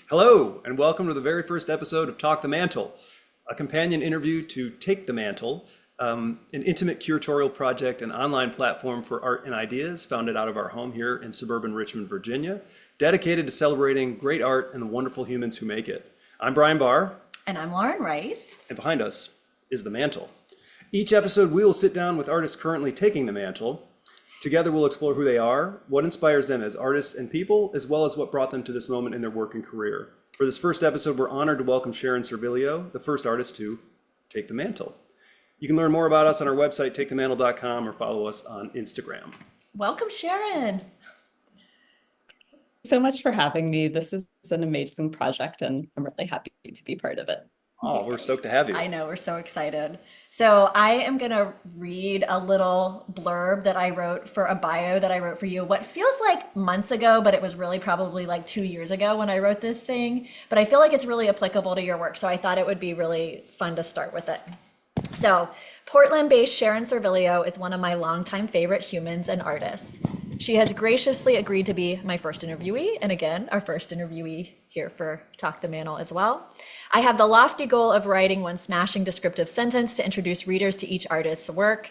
Hello, and welcome to the very first episode of Talk the Mantel, a companion interview to Take the Mantel, an intimate curatorial project and online platform for art and ideas founded out of our home here in suburban Richmond, Virginia, dedicated to celebrating great art and the wonderful humans who make it. I'm Brian Barr, And I'm Lauren Rice. and behind us is the Mantel. Each episode, we will sit down with artists currently taking the mantle. Together, we'll explore who they are, what inspires them as artists and people, as well as what brought them to this moment in their work and career. For this first episode, we're honored to welcome Sharon Servilio, the first artist to take the mantle. You can learn more about us on our website, takethemantle.com, or follow us on Instagram. Welcome, Sharon. So much for having me. This is an amazing project, and I'm really happy to be part of it. Oh, we're stoked to have you. I know, we're so excited. So I am going to read a little blurb that I wrote for a bio that I wrote for you. What feels like months ago, but it was really probably like 2 years ago when I wrote this thing. But I feel like it's really applicable to your work. So I thought it would be really fun to start with it. So Portland-based Sharon Servilio is one of my longtime favorite humans and artists. She has graciously agreed to be my first interviewee, and again, our first interviewee here for Talk the Mantle as well. I have the lofty goal of writing one smashing descriptive sentence to introduce readers to each artist's work.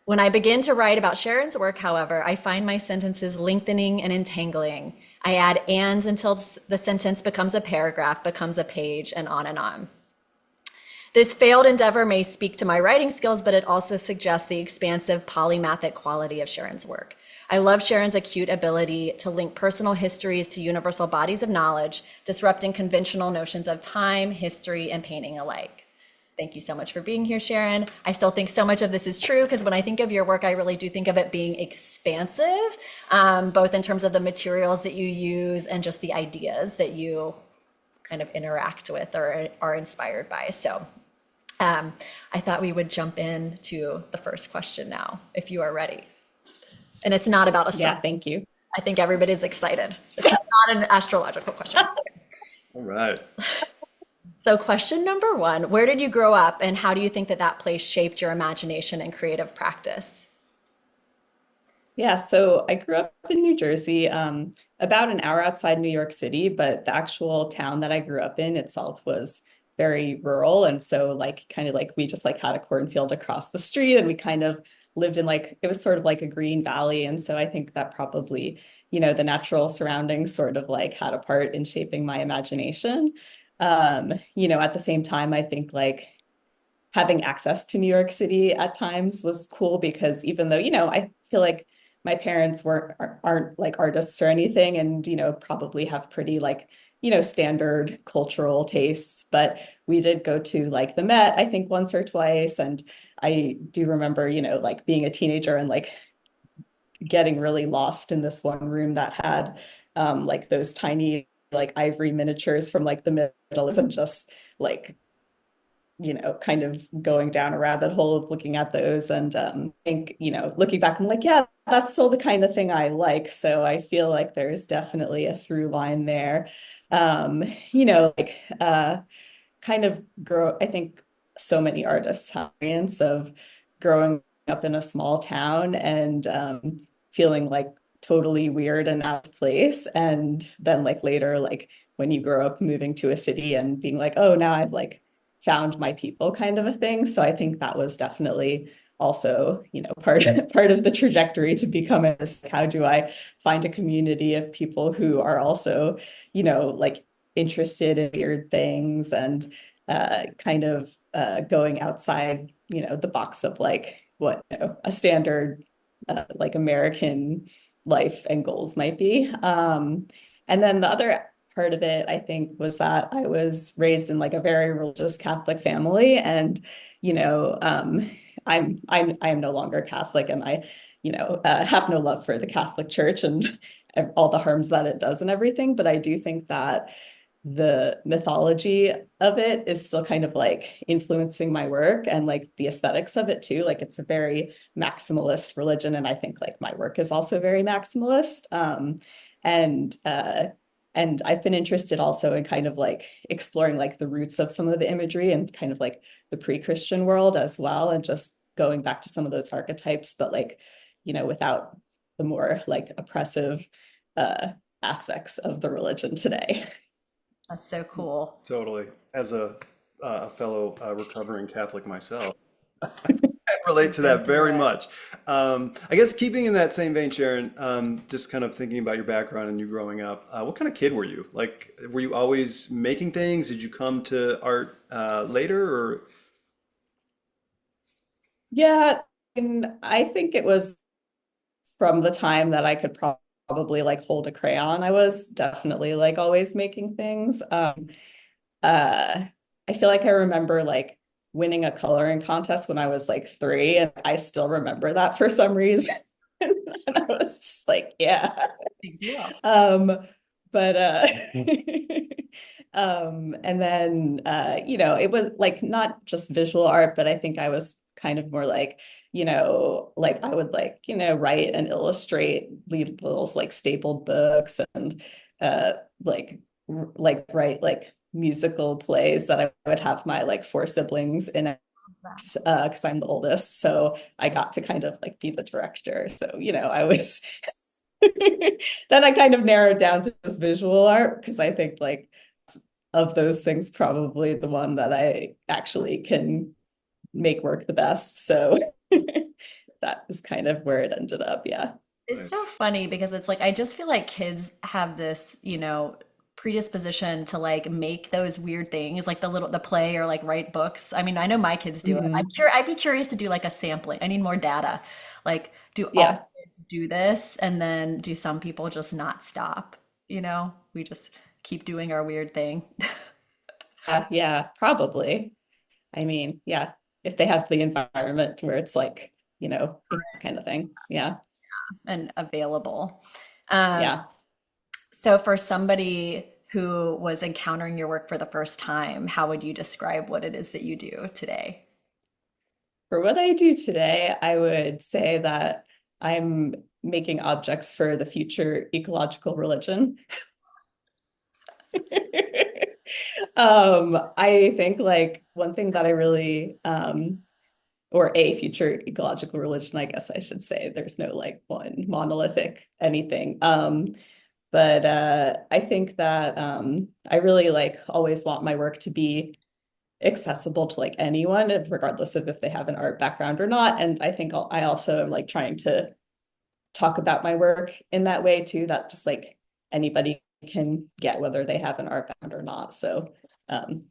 When I begin to write about Sharon's work, however, I find my sentences lengthening and entangling. I add ands until the sentence becomes a paragraph, becomes a page, and on and on. This failed endeavor may speak to my writing skills, but it also suggests the expansive polymathic quality of Sharon's work. I love Sharon's acute ability to link personal histories to universal bodies of knowledge, disrupting conventional notions of time, history, and painting alike. Thank you so much for being here, Sharon. I still think so much of this is true because when I think of your work, I really do think of it being expansive, both in terms of the materials that you use and just the ideas that you kind of interact with or are inspired by. So I thought we would jump into the first question now, if you are ready. And it's not about astrology. Yeah, thank you. I think everybody's excited. It's not an astrological question. All right. So question number one, where did you grow up and how do you think that that place shaped your imagination and creative practice? Yeah, so I grew up in New Jersey, about an hour outside New York City, but the actual town that I grew up in itself was very rural. And so kind of we just had a cornfield across the street and we kind of lived in it was sort of like a green valley. And so I think that probably, the natural surroundings sort of had a part in shaping my imagination. At the same time, I think having access to New York City at times was cool because even though, I feel like my parents aren't like artists or anything and, probably have pretty standard cultural tastes, but we did go to the Met, I think once or twice. And I do remember, being a teenager and getting really lost in this one room that had those tiny ivory miniatures from the Middle East and just kind of going down a rabbit hole of looking at those. And I think, looking back, I'm yeah, that's still the kind of thing I like. So I feel like there's definitely a through line there. Kind of I think so many artists have experience of growing up in a small town and feeling totally weird and out of place. And then later, when you grow up moving to a city and being oh, now I've found my people kind of a thing. So I think that was definitely also, part of the trajectory to become this. How do I find a community of people who are also, interested in weird things and kind of going outside, the box of what a standard American life and goals might be. And then the other part of it, I think, was that I was raised in a very religious Catholic family, and I am no longer Catholic, and I have no love for the Catholic Church and all the harms that it does and everything. But I do think that the mythology of it is still kind of influencing my work and the aesthetics of it too. It's a very maximalist religion, and I think my work is also very maximalist. And I've been interested also in kind of exploring the roots of some of the imagery and kind of the pre-Christian world as well, and just going back to some of those archetypes, but without the more oppressive aspects of the religion today. That's so cool. Totally. As a fellow recovering Catholic myself, I relate to Been that through very it. much. I guess keeping in that same vein, Sharon, just kind of thinking about your background and you growing up, what kind of kid were you? Like, were you always making things? Did you come to art later, or Yeah, and I think it was from the time that I could probably like hold a crayon. I was definitely like always making things. Uh, I feel like I remember like winning a coloring contest when I was like 3, and I still remember that for some reason. And I was just like, yeah. Big deal. Um, but and then it was like not just visual art, but I think I was kind of more like, like I would like, write and illustrate lead little like stapled books and uh like write like musical plays that I would have my like 4 siblings in it, because I'm the oldest. So I got to kind of like be the director. So, I was then I kind of narrowed down to just visual art because I think like of those things, probably the one that I actually can make work the best. So that is kind of where it ended up. Yeah. It's so nice? funny because it's like I just feel like kids have this, predisposition to like make those weird things, like the play or like write books. I mean, I know my kids do it. Hmm. I'd be curious to do like a sampling. I need more data. Like, do all Yeah. kids do this, and then do some people just not stop? We just keep doing our weird thing. Yeah, probably. I mean, yeah, if they have the environment where it's like, that kind of thing. Yeah. And available. Um, Yeah. so for somebody who was encountering your work for the first time, how would you describe what it is that you do today? For what I do today, I would say that I'm making objects for the future ecological religion. I think like one thing that I really or a future ecological religion, I guess I should say. There's no like one monolithic anything. But I think that I really like always want my work to be accessible to like anyone, regardless of if they have an art background or not. And I think I also am like trying to talk about my work in that way too, that just like anybody can get whether they have an art background or not. So um,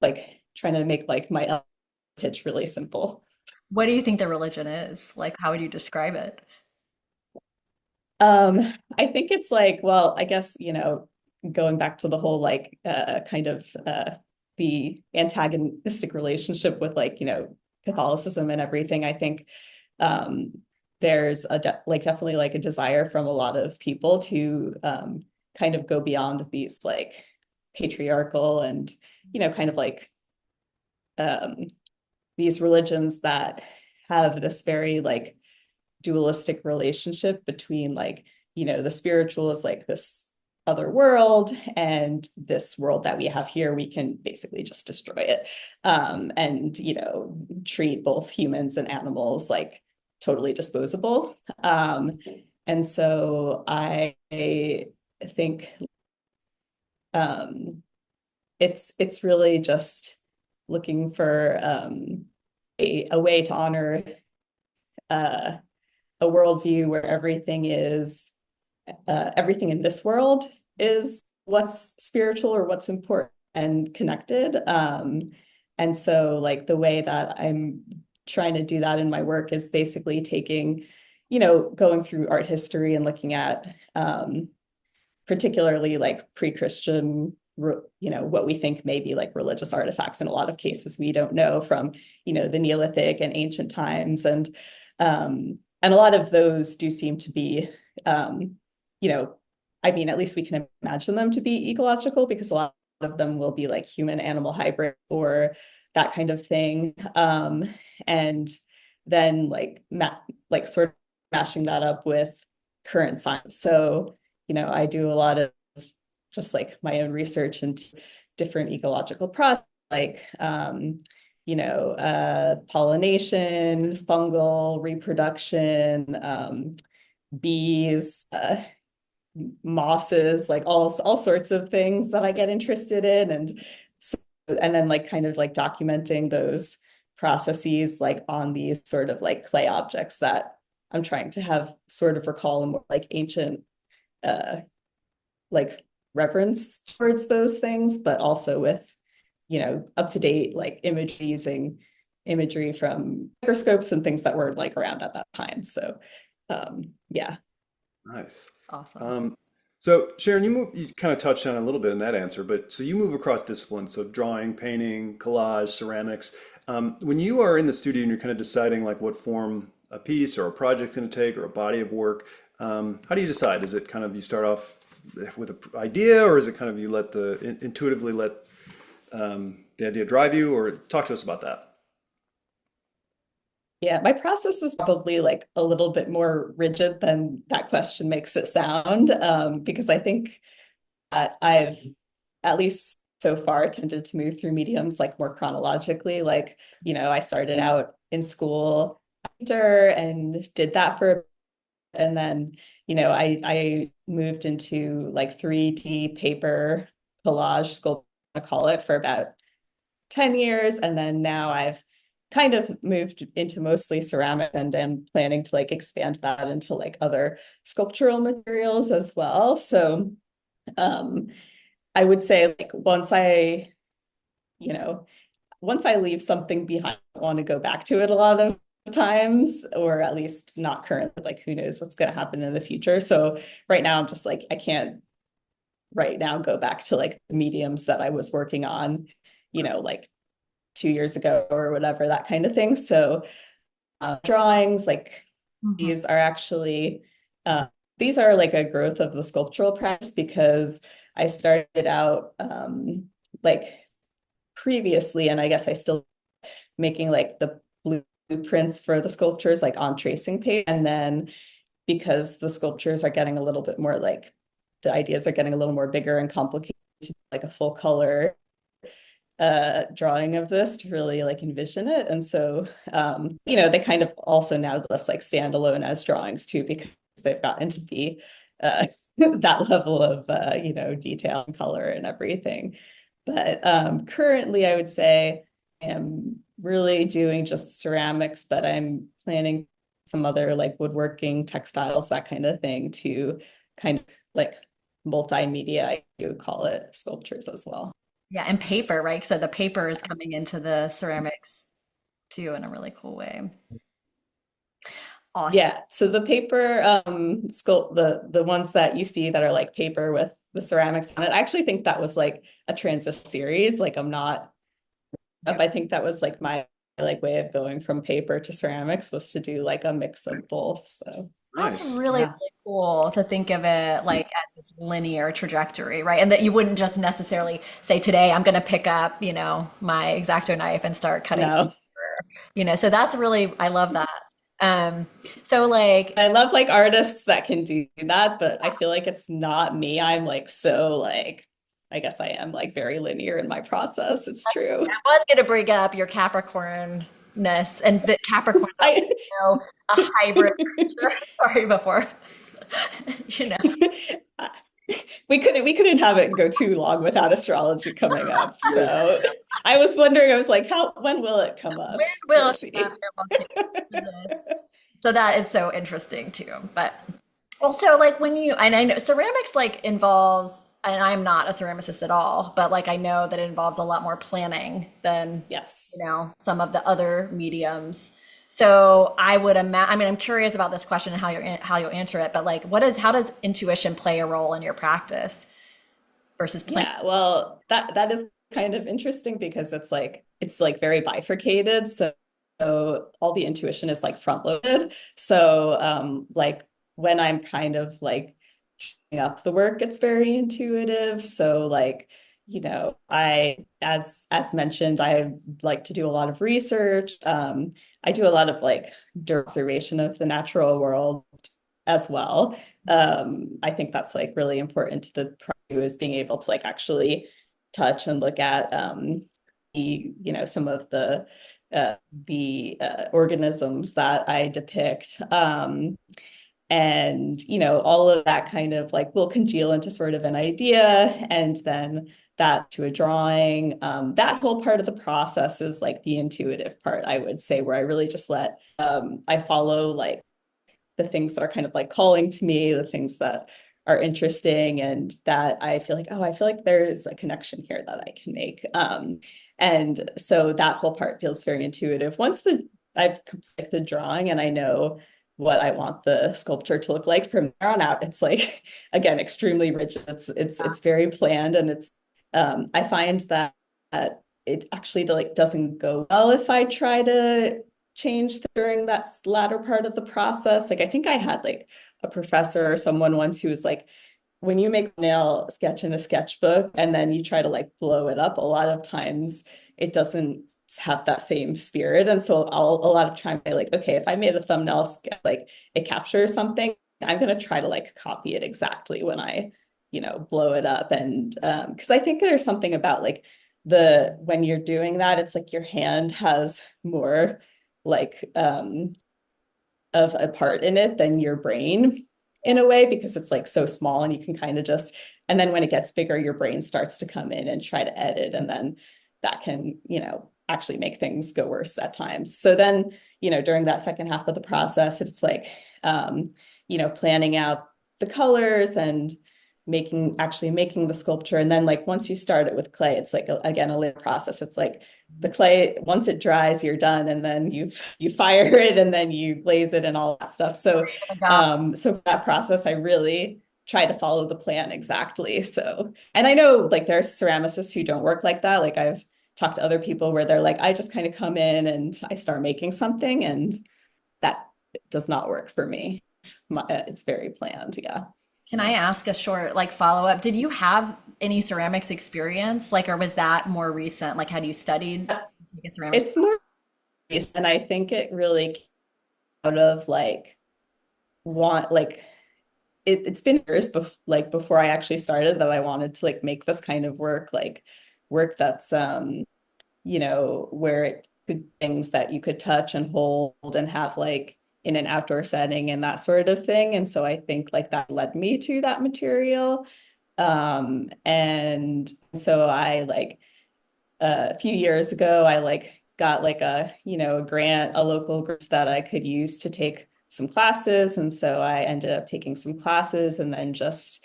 like trying to make like my pitch really simple. What do you think the religion is? Like, how would you describe it? Um, I think it's like, well, I guess, going back to the whole like kind of the antagonistic relationship with like, Catholicism and everything. I think um there's like definitely like a desire from a lot of people to kind of go beyond these like patriarchal and, kind of like um these religions that have this very like dualistic relationship between like, the spiritual is like this other world, and this world that we have here, we can basically just destroy it. And, treat both humans and animals like totally disposable. And so I think um, it's really just looking for a way to honor uh, a worldview where everything in this world is what's spiritual or what's important and connected. And so like the way that I'm trying to do that in my work is basically taking, going through art history and looking at particularly like pre-Christian, what we think may be like religious artifacts. In a lot of cases, we don't know from, the Neolithic and ancient times. And a lot of those do seem to be, um, you know, I mean, at least we can imagine them to be ecological because a lot of them will be like human animal hybrid or that kind of thing. And then like sort of mashing that up with current science. So, I do a lot of just like my own research into different ecological processes, like pollination, fungal reproduction, bees, mosses, like all sorts of things that I get interested in. And then like kind of like documenting those processes like on these sort of like clay objects that I'm trying to have sort of recall a more like ancient uh like reference towards those things, but also with, up to date like imagery, using imagery from microscopes and things that were like around at that time. So yeah. Nice. It's awesome. So Sharon, you kind of touched on it a little bit in that answer, but so you move across disciplines, so drawing, painting, collage, ceramics. When you are in the studio and you're kind of deciding like what form a piece or a project going to take or a body of work, how do you decide? Is it kind of you start off with an idea, or is it kind of you intuitively let the idea drive you, or talk to us about that? Yeah, my process is probably like a little bit more rigid than that question makes it sound, because I think that I've, at least so far, tended to move through mediums like more chronologically. Like, I started out in school painter and did that and then, I moved into like 3D paper collage sculpture, I call it, for about 10 years. And then now I've kind of moved into mostly ceramic and am planning to like expand that into like other sculptural materials as well. So um, I would say like you know, once I leave something behind, I want to go back to it a lot of times, or at least not currently, like who knows what's going to happen in the future. So right now I'm just like, I can't right now go back to like the mediums that I was working on, like 2 years ago or whatever, that kind of thing. So drawings like Mhm. these are actually these are like a growth of the sculptural practice, because I started out like previously, and I guess I still making like the blueprints for the sculptures like on tracing paper. And then because the sculptures are getting a little bit more like the ideas are getting a little more bigger and complicated, like a full color drawing of this to really like envision it. And so they kind of also now just like standalone as drawings too, because they've gotten to be that level of detail and color and everything. But currently I would say I am really doing just ceramics, but I'm planning some other like woodworking, textiles, that kind of thing, to kind of like multimedia, I would call it, sculptures as well. Yeah, and paper, right? So the paper is coming into the ceramics too in a really cool way. Awesome. Yeah, so the paper sculpt, the ones that you see that are like paper with the ceramics on it, I actually think that was like a transition series. Like I'm not Yeah. I think that was like my like way of going from paper to ceramics, was to do like a mix of both. So That's Nice. really, yeah. really cool to think of it like as this linear trajectory, right? And that you wouldn't just necessarily say, today I'm going to pick up, my X-Acto knife and start cutting No. paper, so that's really, I love that. Um, so like, I love like artists that can do that, but I feel like it's not me. I'm like so like, I guess I am like very linear in my process. It's true. I was going to bring up your Capricornness, and the Capricorns are, I a hybrid creature. Sorry, before, you know. we couldn't have it go too long without astrology coming up. So I was wondering, I was like, when will it come up? Where We'll will see. Sharon change? So that is so interesting too. But also, like when you, and I know ceramics like involves, and I'm not a ceramicist at all, but like I know that it involves a lot more planning than, Yes. some of the other mediums. So I would imagine, I mean, I'm curious about this question and how you'll answer it, but like, how does intuition play a role in your practice versus planning? Yeah, well, that is kind of interesting, because it's like very bifurcated. So all the intuition is like front loaded. So like when I'm kind of like checking up the work, it's very intuitive. So like, I, as mentioned, I like to do a lot of research. I do a lot of like observation of the natural world as well. I think that's like really important to the project, is being able to like actually touch and look at some of the organisms that I depict. And, all of that kind of like will congeal into sort of an idea, and then that to a drawing. That whole part of the process is like the intuitive part, I would say, where I really just I follow like the things that are kind of like calling to me, the things that are interesting, and that I feel like, oh, I feel like there's a connection here that I can make. And so that whole part feels very intuitive. Once I've completed the drawing and I know what I want the sculpture to look like, from there on out, it's like, again, extremely rigid. It's very planned, and I find that it actually like doesn't go well if I try to change during that latter part of the process. Like I think I had like a professor or someone once who was like, when you make a nail sketch in a sketchbook and then you try to like blow it up, a lot of times it doesn't have that same spirit. And so a lot of time I like, okay, if I made a thumbnail sketch, like it captures something, I'm going to try to like copy it exactly when I, blow it up. And because I think there's something about like when you're doing that, it's like your hand has more like of a part in it than your brain, in a way, because it's like so small and you can kind of just, and then when it gets bigger, your brain starts to come in and try to edit, and then that can, actually make things go worse at times. So then, during that second half of the process, it's like, planning out the colors and actually making the sculpture. And then like once you start it with clay, it's like again a later process. It's like the clay, once it dries, you're done, and then you fire it, and then you glaze it and all that stuff. So so for that process, I really try to follow the plan exactly. So, and I know like there are ceramicists who don't work like that. Like I've talked to other people where they're like, I just kind of come in and I start making something, and that does not work for me. It's very planned. Yeah. Can I ask a short like follow up? Did you have any ceramics experience? Like, or was that more recent? Like, had you studied to take a ceramics? It's more recent. And I think it really came out of like want like it's been years before I actually started that I wanted to like make this kind of work that's where it could things that you could touch and hold and have like in an outdoor setting and that sort of thing. And so I think like that led me to that material. And so I like a few years ago, I like got like a grant, a local grant that I could use to take some classes. And so I ended up taking some classes, and then just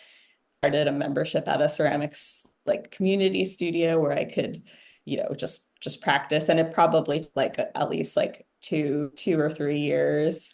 started a membership at a ceramics like community studio where I could, just practice. And it probably like at least like two or 3 years,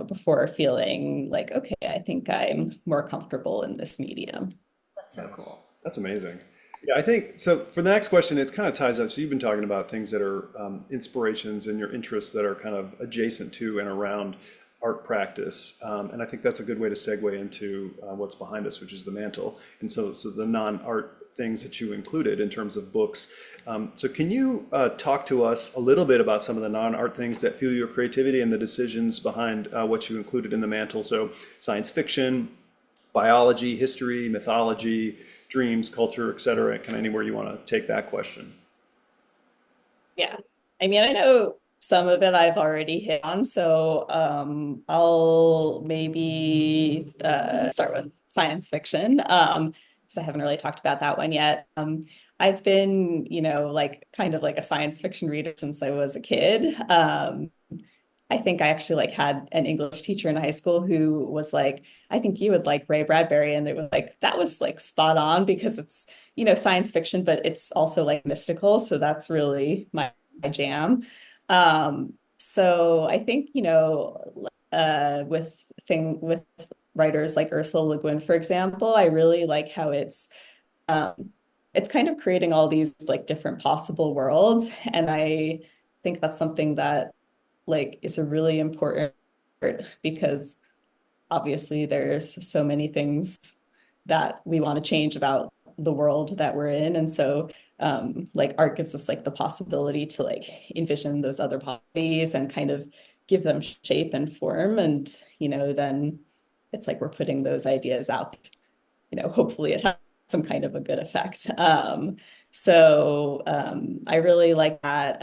before feeling like, okay, I think I'm more comfortable in this medium. That's so cool. That's amazing. Yeah, I think so. For the next question, it kind of ties up. So you've been talking about things that are inspirations and your interests that are kind of adjacent to and around art practice, and I think that's a good way to segue into what's behind us, which is the mantle. And so the non-art things that you included in terms of books. So can you talk to us a little bit about some of the non-art things that fuel your creativity and the decisions behind what you included in the mantle? So science fiction, biology, history, mythology, dreams, culture, et cetera. Kind of anywhere you want to take that question. Yeah. I mean, I know some of it I've already hit on, so I'll maybe start with science fiction, because I haven't really talked about that one yet. I've been, like kind of like a science fiction reader since I was a kid. I think I actually like had an English teacher in high school who was like, I think you would like Ray Bradbury. And it was like, that was like spot on, because it's, science fiction, but it's also like mystical. So that's really my jam. So I think, with writers like Ursula Le Guin, for example, I really like how it's kind of creating all these like different possible worlds. And I think that's something that like is a really important part, because obviously there's so many things that we want to change about the world that we're in. And so like art gives us like the possibility to like envision those other possibilities and kind of give them shape and form. And, then it's like we're putting those ideas out, hopefully it has some kind of a good effect. So I really like that.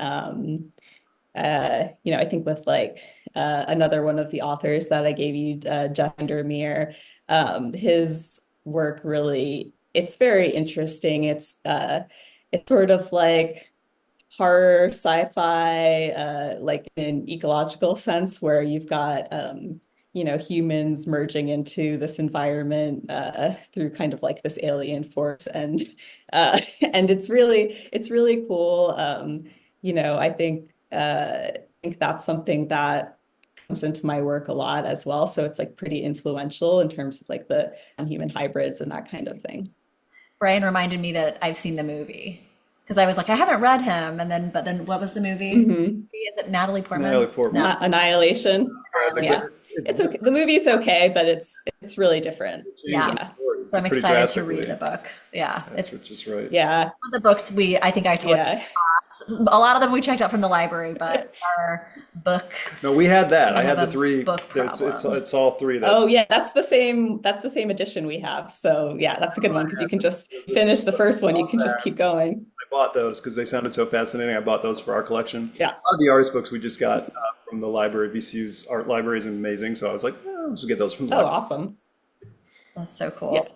I think with like another one of the authors that I gave you, Jeff Vandermeer, his work really, it's very interesting. It's sort of like horror sci-fi, like in an ecological sense, where you've got humans merging into this environment through kind of like this alien force, and and it's really cool. I think that's something that comes into my work a lot as well. So it's like pretty influential in terms of like the human hybrids and that kind of thing. Brian reminded me that I've seen the movie because I was like, I haven't read him, and then but then what was the movie? Hmm. Is it Natalie Portman? Natalie Portman. No, Annihilation. Surprising, Yeah, but it's it's okay. The movie's okay, but it's really different. it changes yeah. the Yeah, story So I'm pretty excited to read drastically. the book. Yeah, That's which is right. yeah, one of the books I think I told yeah. you, a lot of them we checked out from the library, but our book, No, we had that. we I have had the a three. book It's problem. all three that Oh yeah, that's the same edition we have. So yeah, that's a good one because you can just finish the first one. You can just keep going. I bought those because they sounded so fascinating. I bought those for our collection. A Yeah. lot of the artist books we just got from the library. VCU's art library is amazing, so I was like, oh, let's get those from the Oh, library. awesome. That's so Yeah. cool.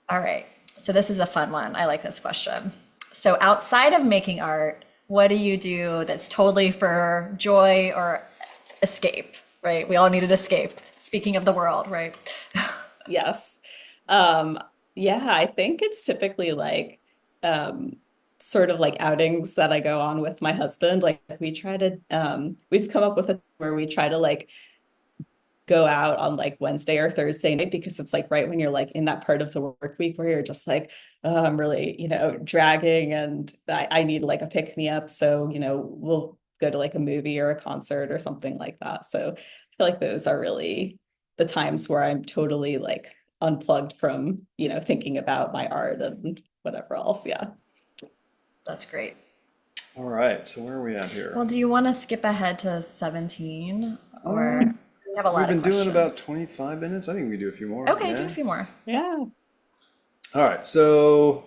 All right. So this is a fun one. I like this question. So outside of making art, what do you do that's totally for joy or escape, right? We all need an escape. Speaking of the world, right? Yes. Um, yeah, I think it's typically like um sort of like outings that I go on with my husband. Like we've come up with a where we try to like go out on like Wednesday or Thursday night because it's like right when you're like in that part of the work week where you're just like, oh, I'm really, dragging and I need like a pick me up. So, we'll go to like a movie or a concert or something like that. So I feel like those are really the times where I'm totally like unplugged from, thinking about my art and whatever else. Yeah. That's great. All right, so where are we at here? Well, do you want to skip ahead to 17 or Um, we have a we've lot of been doing about questions? 25 minutes. I think we can do a few more. Okay, do a Yeah. few more. Yeah. All right, so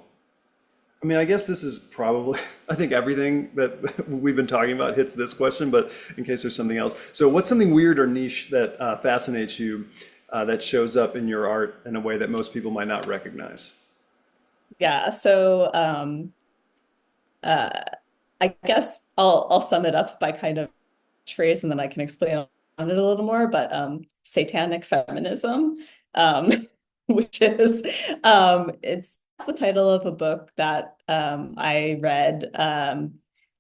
I mean, I guess this is probably, I think everything that we've been talking about hits this question, but in case there's something else. So, what's something weird or niche that fascinates you that shows up in your art in a way that most people might not recognize? Yeah. So uh I guess I'll sum it up by kind of phrase and then I can explain on it a little more, but satanic feminism, um, which is it's the title of a book that I read.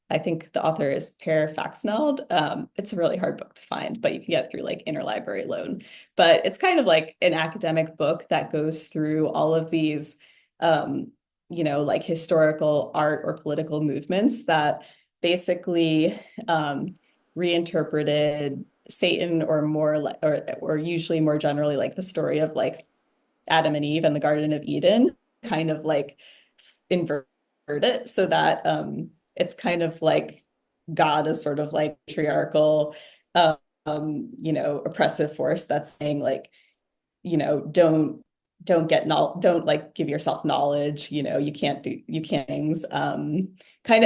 I think the author is Per Faxneld. It's a really hard book to find, but you can get it through like interlibrary loan. But it's kind of like an academic book that goes through all of these like historical art or political movements that basically reinterpreted Satan or more like or usually more generally like the story of like Adam and Eve and the Garden of Eden, kind of like invert it so that it's kind of like God is sort of like patriarchal oppressive force that's saying like, don't get don't like give yourself knowledge, you can't things kind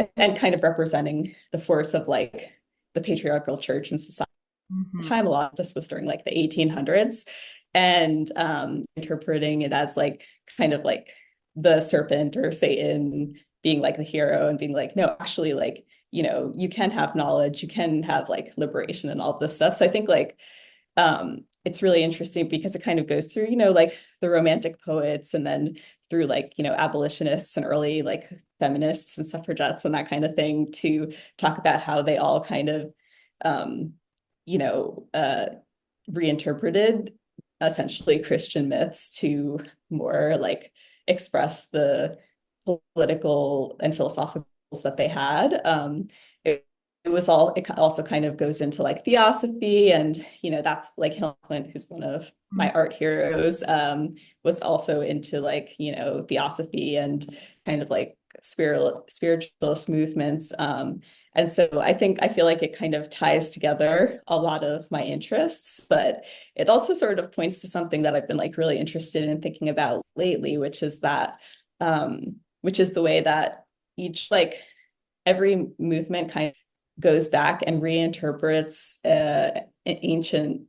of representing the force of like the patriarchal church and society. Mhm. Time a lot, this was during like the 1800s, and interpreting it as like kind of like the serpent or Satan being like the hero and being like, no, actually, like, you can have knowledge, you can have like liberation and all this stuff. So I think like it's really interesting because it kind of goes through, like the romantic poets and then through like, abolitionists and early like feminists and suffragettes and that kind of thing to talk about how they all kind of um, you know, uh, reinterpreted essentially Christian myths to more like express the political and philosophical goals that they had. It also kind of goes into like theosophy, and that's like Hillary Clinton, who's one of my art heroes, was also into like theosophy and kind of like spiritualist movements. And so I feel like it kind of ties together a lot of my interests, but it also sort of points to something that I've been like really interested in thinking about lately, which is the way that each like every movement kind of goes back and reinterprets ancient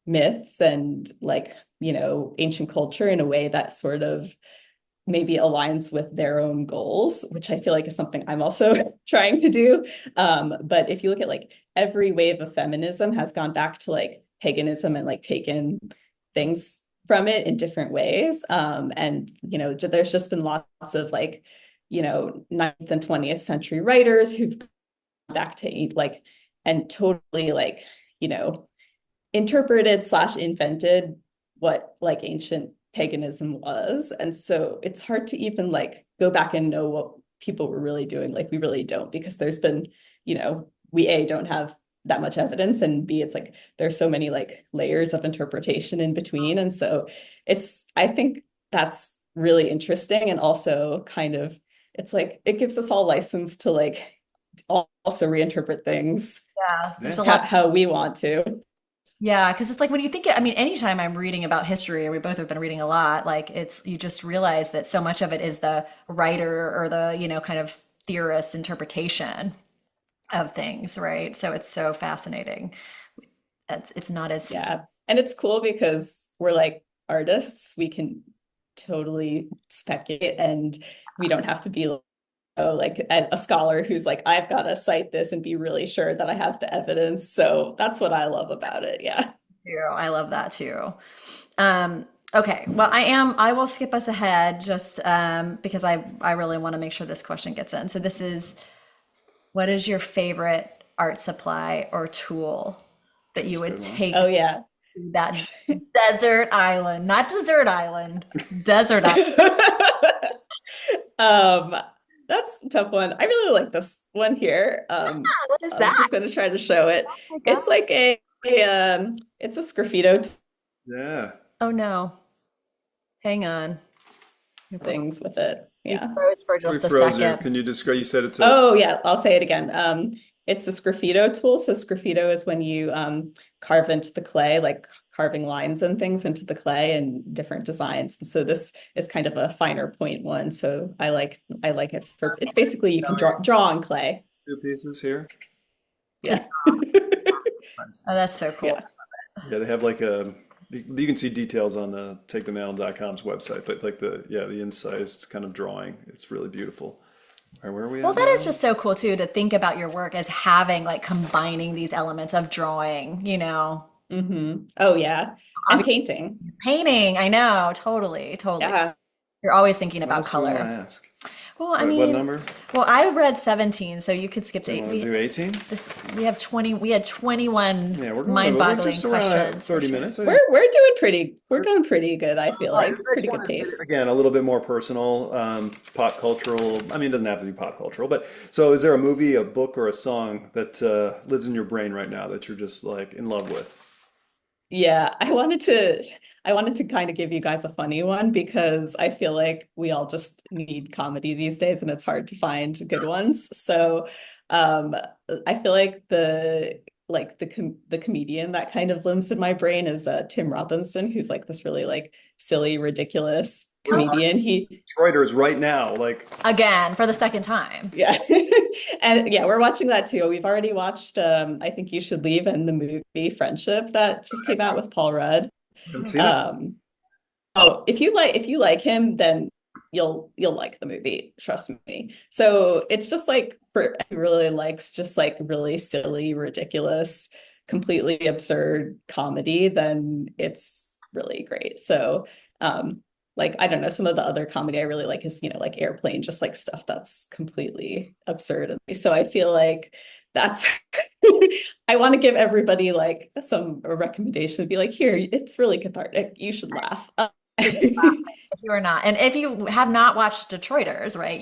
myths and like, ancient culture in a way that sort of maybe aligns with their own goals, which I feel like is something I'm also trying to do. But if you look at like every wave of feminism has gone back to like paganism and like taken things from it in different ways. And, there's just been lots of like, 19th and 20th century writers who've gone back to like, and totally like, interpreted slash invented what like ancient paganism was. And so it's hard to even like go back and know what people were really doing. Like we really don't, because there's been, we A, don't have that much evidence, and B, it's like there's so many like layers of interpretation in between. And so I think that's really interesting. And also kind of, it's like it gives us all license to like also reinterpret things Yeah, there's a lot. how we want to. Yeah, because it's like when you think, I mean, anytime I'm reading about history, or we both have been reading a lot, like you just realize that so much of it is the writer or the, kind of theorist interpretation of things, right? So it's so fascinating. It's not as, Yeah. And it's cool because we're like artists. We can totally speculate, and we don't have to be like a scholar who's like, I've got to cite this and be really sure that I have the evidence. So that's what I love about it. Yeah. too. I love that too. Okay, well, I will skip us ahead just because I really want to make sure this question gets in. So this is, what is your favorite art supply or tool that you would take Oh, yeah. to that desert island? Not desert island, desert island. That's a tough one. I really like this one here. What is I'm that? just going to try to show it. Oh my God. It's like it's a sgraffito Yeah. Oh no. Hang on. things with it. You Yeah. froze for We just a froze you. second. Can you describe? You said it's a. Oh, yeah, I'll say it again. It's a sgraffito tool. So sgraffito is when you carve into the clay, like carving lines and things into the clay and different designs. And so this is kind of a finer point one. So I like it for, it's basically you can draw on clay. Two pieces here. Yeah. Nice. Oh, that's so cool. Yeah. Yeah, they have like a. You can see details on the takethemantel.com's website, but like the incised kind of drawing, it's really beautiful. All right, where are we Well, at that now? is just so cool too, to think about your work as having like combining these elements of drawing, Oh, yeah. And painting. painting. I know, totally, totally. Yeah. You're always thinking What about else do you want to color. ask? Well, I What mean, number? well, I read 17, so you could skip to You eight. want to do 18? We have 20. We had 21 Yeah, we're mind-boggling just around questions for 30 sure. minutes. We're doing pretty good, I feel like. This next Pretty one good is, pace. again, a little bit more personal, pop cultural. I mean, it doesn't have to be pop cultural, but so is there a movie, a book, or a song that lives in your brain right now that you're just like in love with? Yeah, I wanted to kind of give you guys a funny one because I feel like we all just need comedy these days and it's hard to find good ones. So um I feel like the comedian that kind of lives in my brain is Tim Robinson, who's like this really like silly, ridiculous comedian. Detroiters right now, like Again, for the second time. Yeah. And yeah, we're watching that too. We've already watched I Think You Should Leave, and the movie Friendship that just came out with Paul Rudd. haven't seen it. Um oh, if you like him, then you'll like the movie, trust me. So it's just like for he really likes just like really silly, ridiculous, completely absurd comedy, then it's really great. So like I don't know, some of the other comedy I really like is, like Airplane, just like stuff that's completely absurd. And so I feel like that's I want to give everybody like some a recommendation, be like, here, it's really cathartic. You should laugh. If you are not, and if you have not watched Detroiters, right,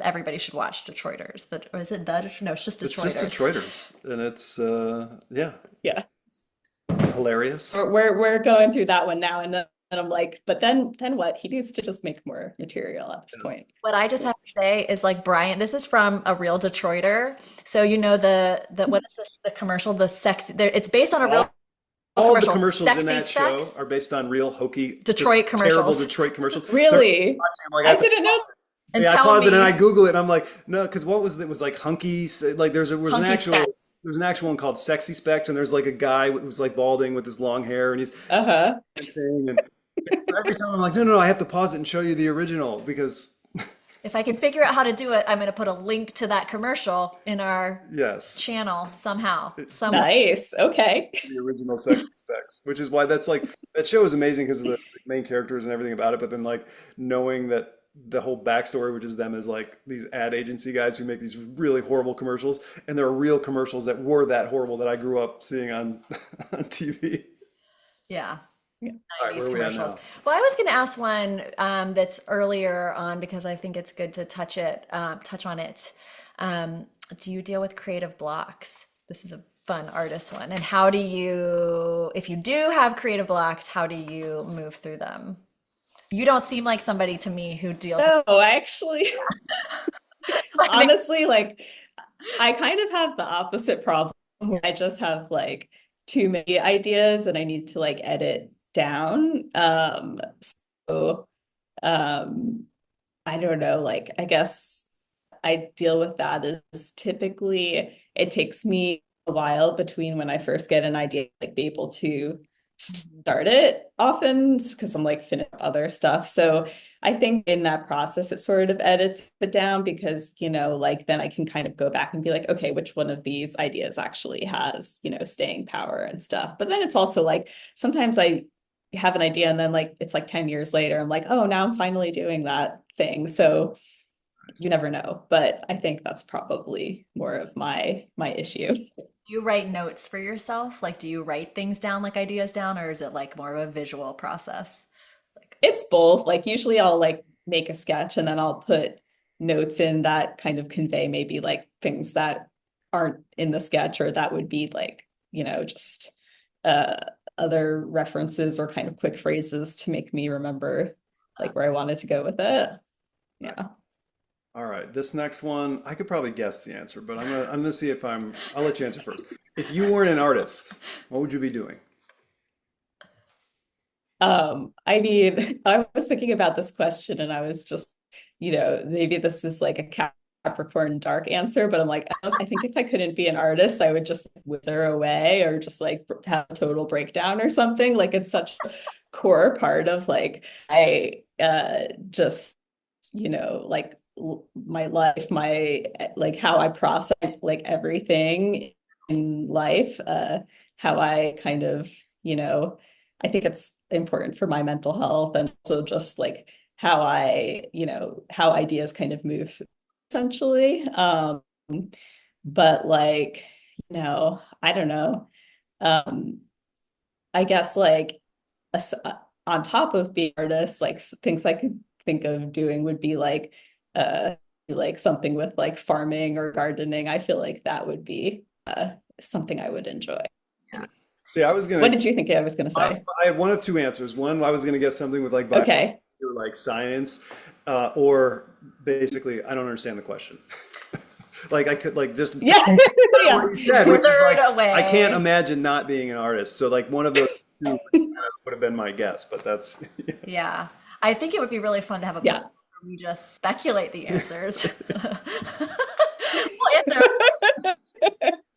everybody should watch Detroiters. Or is it no, it's just It's just Detroiters. Detroiters, and it's yeah, Yeah. hilarious. We're going through that one now, and then I'm like, but then what? He needs to just make more material at this point. What I just have to say is like Brian, this is from a real Detroiter. So the what is this? The commercial, the sexy. It's based on a real All the commercial. commercials in Sexy that show Specs? are based on real hokey, Detroit just terrible commercials. Detroit commercials. So Really? watching, I'm like, I didn't know And Yeah, I tell pause it and I me, Google it and I'm like, no, because what was it? Was like hunky, like was an hunky actual, specs. there's an actual one called Sexy Specs, and there's like a guy who's like balding with his long hair and he's Uh-huh. dancing, and every time I'm like, no, no, no, I have to pause it and show you the original because If I can figure out how to do it, I'm going to put a link to that commercial in our yes, channel somehow, some way. Nice. Okay. the original Sexy Specs, which is why that's like that show is amazing because of the main characters and everything about it. But then like knowing that the whole backstory, which is them as like these ad agency guys who make these really horrible commercials, and there are real commercials that were that horrible that I grew up seeing on on TV. Yeah. Yeah. All right, 90s where are we at commercials. now? Well, I was going to ask one that's earlier on because I think it's good to touch on it. Um, do you deal with creative blocks? This is a fun artist one. And how do you, if you do have creative blocks, how do you move through them? You don't seem like somebody to me who deals with No, I actually, like, honestly, like I kind of have the opposite problem where I just have like too many ideas and I need to like edit down. So um I don't know, like I guess I deal with that is typically it takes me a while between when I first get an idea, like be able to start it often because I'm like finishing up other stuff. So I think in that process, it sort of edits it down because, like then I can kind of go back and be like, okay, which one of these ideas actually has, staying power and stuff. But then it's also like sometimes I have an idea and then like it's like 10 years later, I'm like, oh, now I'm finally doing that thing. So you never know. But I think that's probably more of my issue. do you write notes for yourself? Like, do you write things down, like ideas down, or is it like more of a visual process? Like, It's both. Like usually I'll like make a sketch and then I'll put notes in that kind of convey maybe like things that aren't in the sketch or that would be like, just uh other references or kind of quick phrases to make me remember like where I wanted to go with it. Yeah. All right, this next one, I could probably guess the answer, but I'm gonna see if I'll let you answer first. If you weren't an artist, what would you be doing? I mean, I was thinking about this question and I was just, maybe this is like a Capricorn dark answer, but I'm like, I think if I couldn't be an artist, I would just wither away or just like have a total breakdown or something. Like it's such a core part of like I just, like my life, my like how I process like everything in life, how I kind of, I think it's important for my mental health and also just like how how ideas kind of move essentially. But like, I don't know. Um, I guess like on top of being artists, like things I could think of doing would be uh like something with like farming or gardening. I feel like that would be something I would enjoy. See, I was What gonna, did you think I was going to I, say? I have one of two answers. One, I was gonna guess something with like biology Okay. or like science, or basically, I don't understand the question. Like I could like just Yeah. what Yeah. you said, which is withered like I can't away. imagine not being an artist. So like one of those two would have been my guess, but that's Yeah. I think it would be really fun to have a podcast Yeah. where we just speculate the answers. Well, answer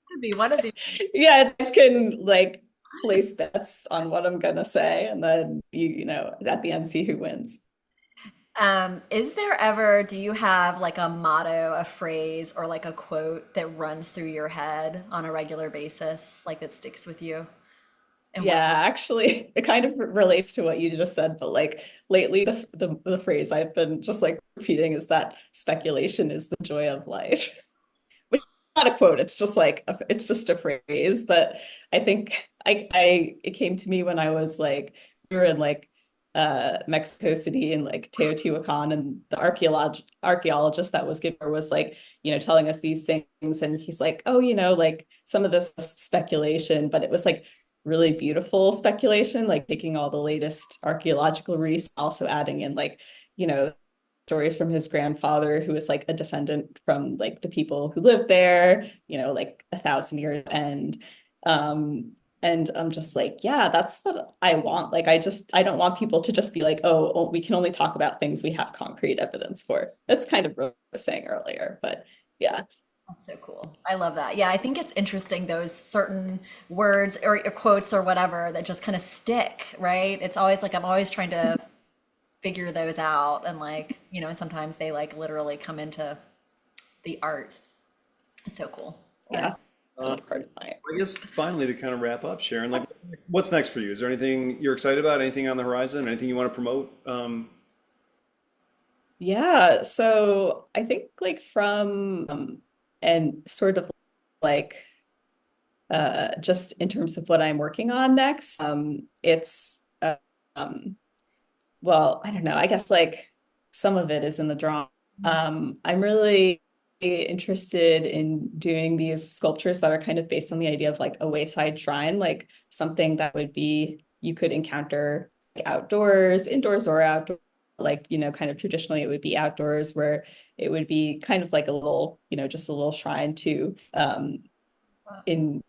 could be one of these. Yeah, it can like place bets on what I'm gonna say, and then at the end see who wins. Is there ever, do you have like a motto, a phrase, or like a quote that runs through your head on a regular basis, like that sticks with you? And what? Yeah, actually, it kind of relates to what you just said, but like lately, the phrase I've been just like repeating is that speculation is the joy of life. Which is not a quote, it's just like it's just a phrase. But I think I it came to me when I was like we were in like Mexico City and like Teotihuacan, and the archaeologist that was given was like, telling us these things, and he's like, oh, like some of this is speculation, but it was like really beautiful speculation, like taking all the latest archaeological research, also adding in like, you know, stories from his grandfather, who was like a descendant from like the people who lived there, like 1,000 years. And And I'm just like, yeah, that's what I want. Like, I don't want people to just be like, oh, we can only talk about things we have concrete evidence for. That's kind of what I was saying earlier, but yeah. That's so cool. I love that. Yeah, I think it's interesting those certain words or quotes or whatever that just kind of stick, right? It's always like I'm always trying to figure those out and like, and sometimes they like literally come into the art. It's so cool. Yeah. Yeah, Uh, really part of my I guess finally to kind of wrap up, Sharon, like what's next for you? Is there anything you're excited about? Anything on the horizon? Anything you want to promote? Yeah, so I think like from and sort of like just in terms of what I'm working on next, it's um well, I don't know, I guess like some of it is in the drawing. I'm really interested in doing these sculptures that are kind of based on the idea of like a wayside shrine, like something that would be you could encounter outdoors, indoors or outdoors. Like, kind of traditionally it would be outdoors where it would be kind of like a little, just a little shrine to in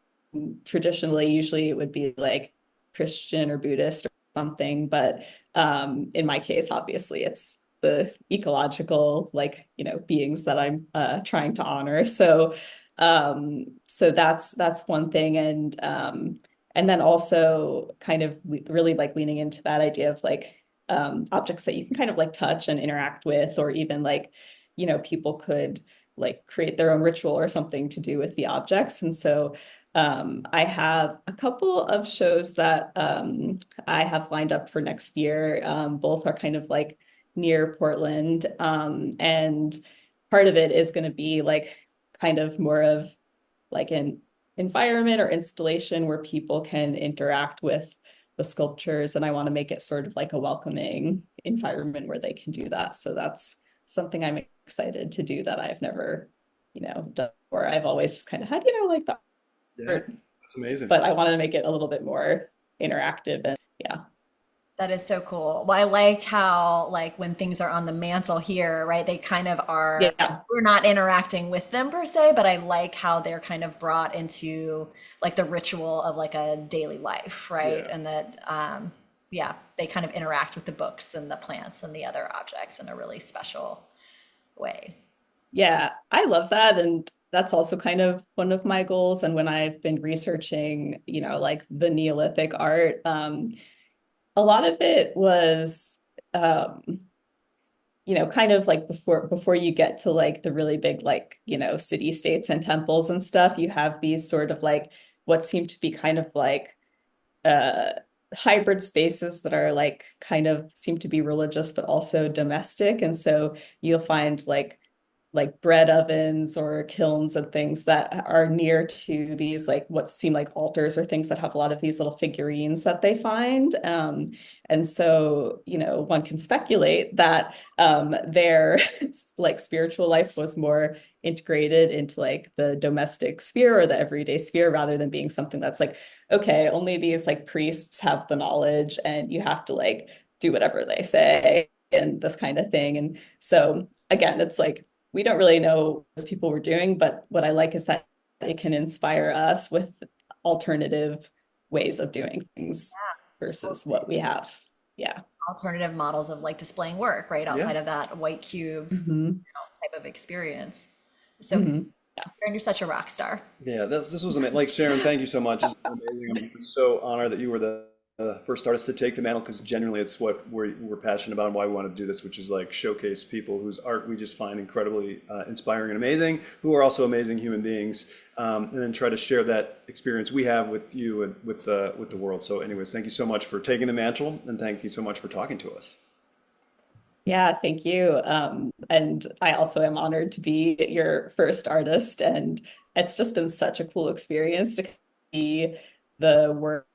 traditionally, usually it would be like Christian or Buddhist or something, but in my case, obviously, it's the ecological like beings that I'm trying to honor. So that's one thing, and then also kind of really like leaning into that idea of like objects that you can kind of like touch and interact with, or even like people could like create their own ritual or something to do with the objects. And so I have a couple of shows that I have lined up for next year. Both are kind of like near Portland. And part of it is going to be like kind of more of like an environment or installation where people can interact with the sculptures. And I want to make it sort of like a welcoming environment where they can do that. So that's something I'm excited to do that I've never, done before. I've always just kind of had, like the Yeah, art, that's amazing. but I wanted to make it a little bit more interactive and yeah. That is so cool. Well, I like how, like, when things are on the mantle here, right, they kind of are, Yeah. we're not interacting with them per se, but I like how they're kind of brought into like the ritual of like a daily life, right? Yeah. And that, yeah, they kind of interact with the books and the plants and the other objects in a really special way. Yeah, I love that. And that's also kind of one of my goals. And when I've been researching, like the Neolithic art, a lot of it was um, kind of like before you get to like the really big like, city states and temples and stuff, you have these sort of like what seem to be kind of like uh hybrid spaces that are like kind of seem to be religious but also domestic. And so you'll find like bread ovens or kilns and things that are near to these like what seem like altars or things that have a lot of these little figurines that they find. And so, one can speculate that their like spiritual life was more integrated into like the domestic sphere or the everyday sphere rather than being something that's like, okay, only these like priests have the knowledge and you have to like do whatever they say and this kind of thing. And so again, it's like we don't really know what people were doing, but what I like is that it can inspire us with alternative ways of doing things versus what we have. Yeah. Alternative models of like displaying work, right? Yeah. Outside of that white cube Hmm. type of experience. So, Hmm. Yeah. Karen, you're such a rock star. Yeah, this was amazing. Like Sharon, thank you so much. This is amazing. I'm so honored that you were the first artist to take the mantle because genuinely it's what we're passionate about and why we want to do this, which is like showcase people whose art we just find incredibly inspiring and amazing, who are also amazing human beings, and then try to share that experience we have with you and with the world. So, anyways, thank you so much for taking the mantle, and thank you so much for talking to us. Yeah, thank you. And I also am honored to be your first artist. And it's just been such a cool experience to see the work,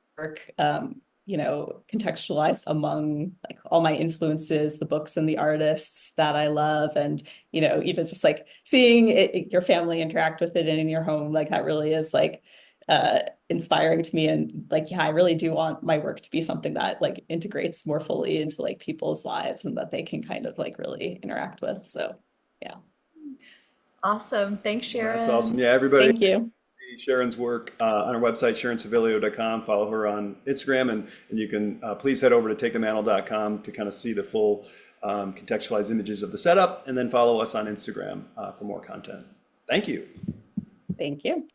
contextualized among like all my influences, the books and the artists that I love. And, even just like seeing your family interact with it in your home, like that really is like uh, inspiring to me. And like, yeah, I really do want my work to be something that like integrates more fully into like people's lives and that they can kind of like really interact with. So yeah, Awesome. Thanks, That's awesome. Sharon. Yeah, everybody. thank you. see Sharon's work on our website, SharonServilio.com. Follow her on Instagram, and you can please head over to takethemantel.com to kind of see the full contextualized images of the setup, and then follow us on Instagram for more content. Thank you. Thank you.